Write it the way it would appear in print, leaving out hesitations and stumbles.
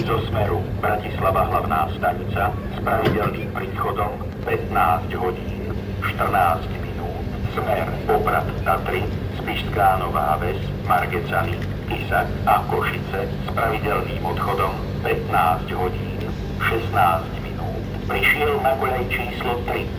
zo smeru Bratislava hlavná stanica s pravidelným príchodom 15 hodín 14 minút. Smer Poprad Tatry, Spišská Nová Ves, Margecany, Tisak a Košice s pravidelným odchodom 15 hodín 16 minút. Prišiel na koľaj číslo 3.